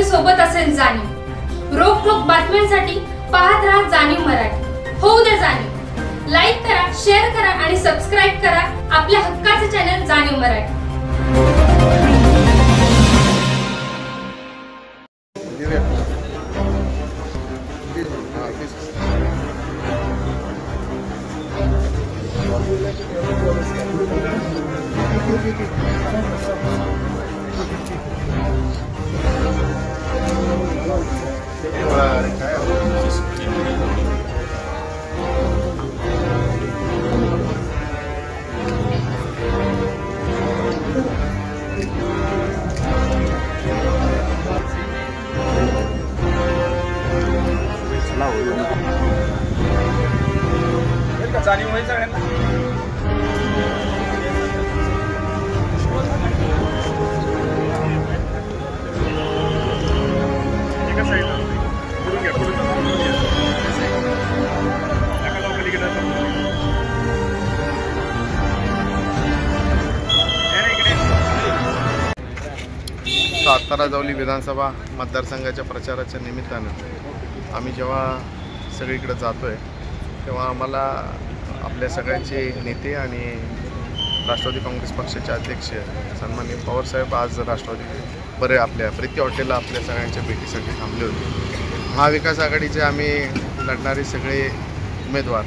सोबत असेल जाणीव। रोखोक बातम्यांसाठी पाहत राहा जाणीव मराठी। होऊ दे जाणीव। लाईक करा, शेअर करा आणि सबस्क्राइब करा आपल्या हक्काचे चॅनल जाणीव मराठी। जाणीव होईल सगळ्यांना। एका साईडला पुढून घ्या, पुढून नका जाऊ पलीकडे। सातारा जावली विधानसभा मतदारसंघाच्या प्रचाराच्या निमित्तानं आम्ही जेव्हा सगळीकडे जातोय तेव्हा आम्हाला आपल्या सगळ्यांचे नेते आणि राष्ट्रवादी काँग्रेस पक्षाचे अध्यक्ष सन्माननीय पवारसाहेब आज राष्ट्रवादी आपल्या प्रीती हॉटेलला आपल्या सगळ्यांच्या भेटीसाठी थांबले होते। महाविकास आघाडीचे आम्ही लढणारे सगळे उमेदवार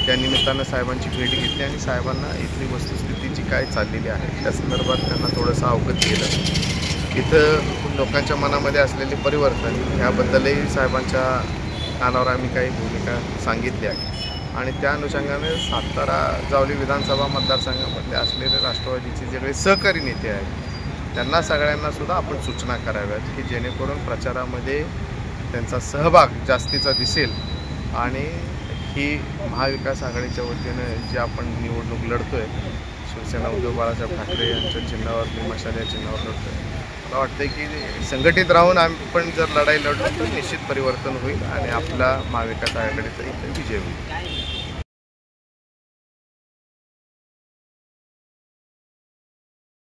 त्या निमित्तानं साहेबांची भेट घेतली आणि साहेबांना इथली वस्तुस्थितीची काय चाललेली आहे त्या संदर्भात त्यांना थोडंसं अवगत केलं। इथं लोकांच्या मनामध्ये असलेले परिवर्तन ह्याबद्दलही साहेबांच्या कानावर आम्ही काही भूमिका सांगितली आहे आणि त्या अनुषंगाने सातारा जावली विधानसभा मतदारसंघामध्ये असलेले राष्ट्रवादीचे जे काही सहकारी नेते आहेत त्यांना सगळ्यांना सुद्धा आपण सूचना कराव्यात की जेणेकरून प्रचारामध्ये त्यांचा सहभाग जास्तीचा दिसेल आणि ही महाविकास आघाडीच्या वतीनं जे आपण निवडणूक लढतोय शिवसेना उद्धव बाळासाहेब ठाकरे यांच्या चिन्हावर मशाल या चिन्हावर लढतोय। मला वाटतं की संघटित राहून आपण जर लढाई लढलो तर निश्चित परिवर्तन होईल आणि आपला महाविकास आघाडीचा इथे विजय होईल।